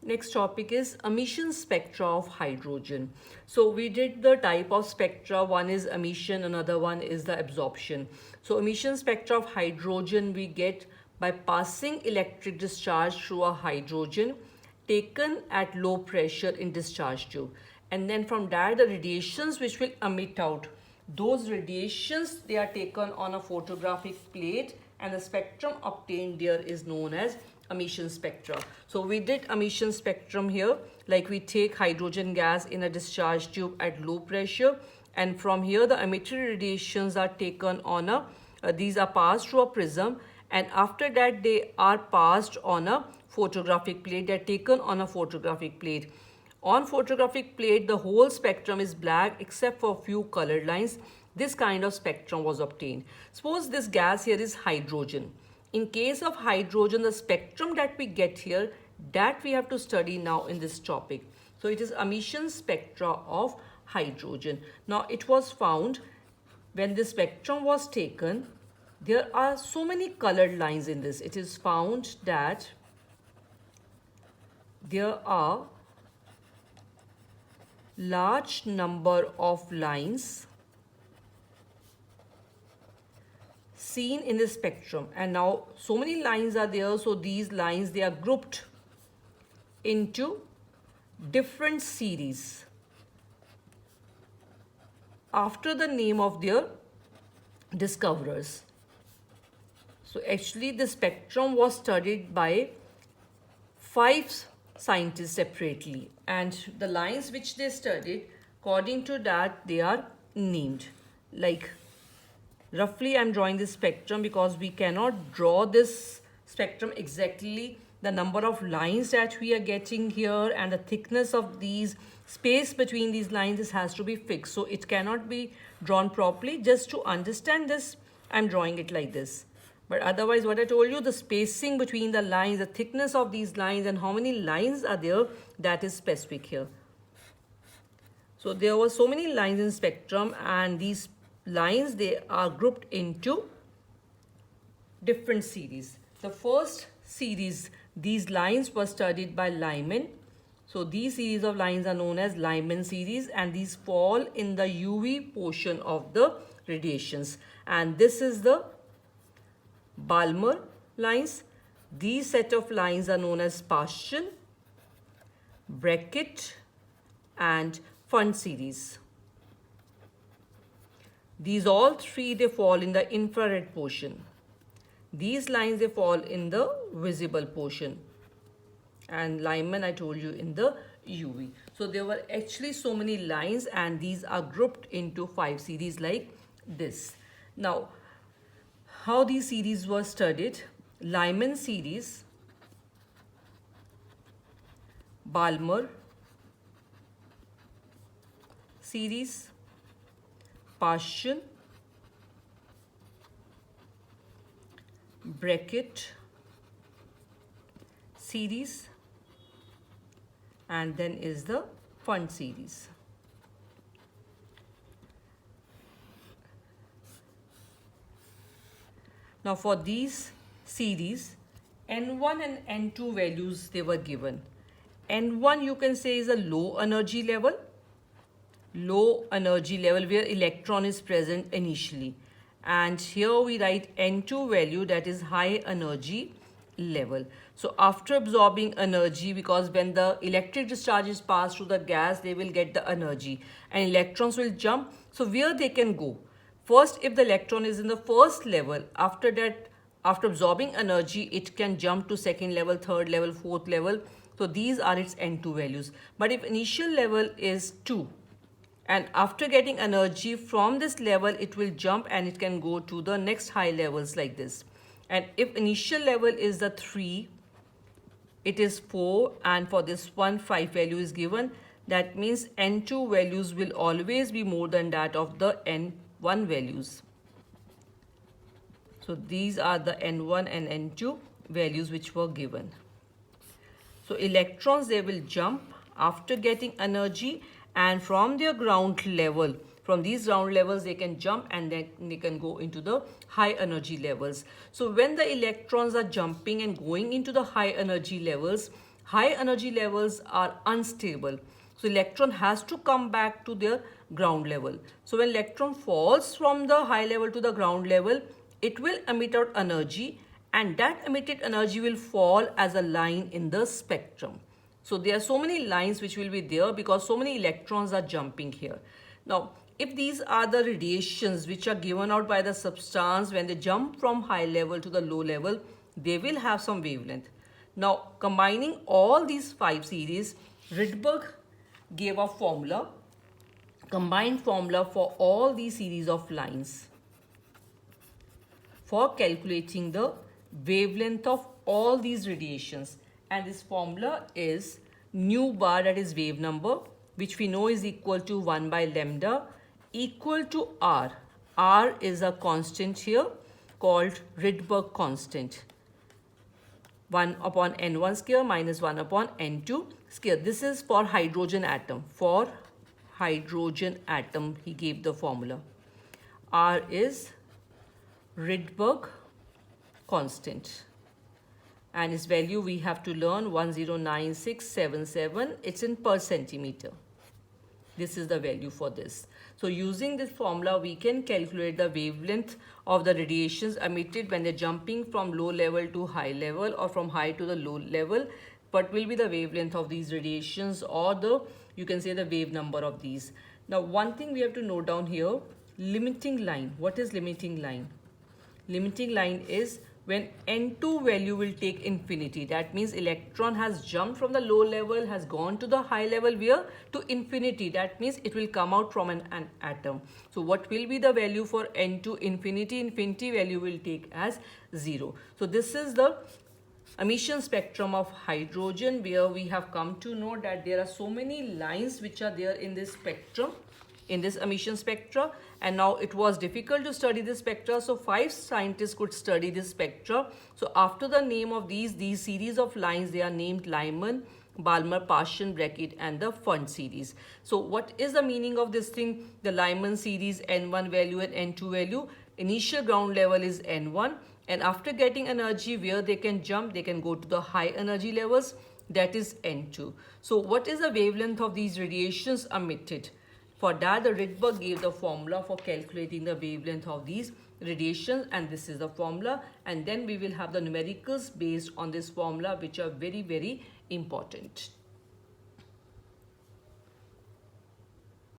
Next topic is emission spectra of hydrogen. So we did the type of spectra. One is emission, another one is the absorption. So emission spectra of hydrogen we get by passing electric discharge through a hydrogen taken at low pressure in discharge tube. And then from that the radiations which will emit out, those radiations they are taken on a photographic plate, and the spectrum obtained there is known as emission spectra. So we did emission spectrum here, like we take hydrogen gas in a discharge tube at low pressure, and from here the emitted radiations are taken on a these are passed through a prism, and after that they are passed on a photographic plate. They are taken on a photographic plate. On photographic plate the whole spectrum is black except for a few colored lines. This kind of spectrum was obtained. Suppose this gas here is hydrogen. In case of hydrogen, the spectrum that we get here, that we have to study now in this topic. So it is emission spectra of hydrogen. Now it was found when the spectrum was taken, there are so many colored lines in this. It is found that there are large number of lines seen in the spectrum, and now so many lines are there. So these lines they are grouped into different series after the name of their discoverers. So actually the spectrum was studied by 5 scientists separately, and the lines which they studied, according to that they are named. Like roughly I'm drawing this spectrum because we cannot draw this spectrum exactly. The number of lines that we are getting here and the thickness of these, space between these lines, this has to be fixed. So it cannot be drawn properly. Just to understand this, I'm drawing it like this. But otherwise what I told you, the spacing between the lines, the thickness of these lines and how many lines are there, that is specific here. So there were so many lines in spectrum, and these lines they are grouped into different series. The first series, these lines were studied by Lyman. So these series of lines are known as Lyman series, and these fall in the UV portion of the radiations. And this is the Balmer lines. These set of lines are known as Paschen, Brackett and Fund series. These all three they fall in the infrared portion. These lines they fall in the visible portion, and Lyman I told you in the UV. So there were actually so many lines, and these are grouped into 5 series like this. Now how these series were studied: Lyman series, Balmer series, Paschen, Brackett series, and then is the Fund series. Now for these series, N1 and N2 values they were given. N1 you can say is a low energy level where electron is present initially, and here we write N2 value, that is high energy level. So after absorbing energy, because when the electric discharge is passed through the gas, they will get the energy and electrons will jump. So where they can go? First, if the electron is in the first level, after that, after absorbing energy, it can jump to second level, third level, fourth level. So these are its N2 values. But if initial level is 2, and after getting energy from this level, it will jump and it can go to the next high levels like this. And if initial level is the 3, it is 4, and for this one 5 value is given. That means N2 values will always be more than that of the N1 values. So these are the N1 and N2 values which were given. So electrons, they will jump after getting energy, and from their ground level, from these ground levels, they can jump and then they can go into the high energy levels. So when the electrons are jumping and going into the high energy levels, high energy levels are unstable. So electron has to come back to their ground level. So when electron falls from the high level to the ground level, it will emit out energy, and that emitted energy will fall as a line in the spectrum. So there are so many lines which will be there because so many electrons are jumping here. Now, if these are the radiations which are given out by the substance when they jump from high level to the low level, they will have some wavelength. Now, combining all these 5 series, Rydberg gave a formula, combined formula for all these series of lines for calculating the wavelength of all these radiations. And this formula is nu bar, that is wave number, which we know is equal to 1 by lambda, equal to r. R is a constant here called Rydberg constant. 1 upon n1 square minus 1 upon n2 square. This is for hydrogen atom. For hydrogen atom, he gave the formula. R is Rydberg constant. And its value we have to learn 109677. It's in per centimeter. This is the value for this. So using this formula, we can calculate the wavelength of the radiations emitted when they're jumping from low level to high level or from high to the low level. What will be the wavelength of these radiations, or the, you can say, the wave number of these. Now, one thing we have to note down here, limiting line. What is limiting line? Limiting line is when N2 value will take infinity. That means electron has jumped from the low level, has gone to the high level, where? To infinity. That means it will come out from an atom. So what will be the value for N2 infinity? Infinity value will take as 0. So this is the emission spectrum of hydrogen, where we have come to know that there are so many lines which are there in this spectrum, in this emission spectra. And now it was difficult to study this spectra, so 5 scientists could study this spectra. So after the name of these series of lines, they are named Lyman, Balmer, Paschen, Brackett, and the Fund series. So what is the meaning of this thing? The Lyman series, N1 value and N2 value. Initial ground level is N1, and after getting energy where they can jump, they can go to the high energy levels, that is N2. So what is the wavelength of these radiations emitted? For that, the Rydberg gave the formula for calculating the wavelength of these radiations, and this is the formula. And then we will have the numericals based on this formula, which are very, very important.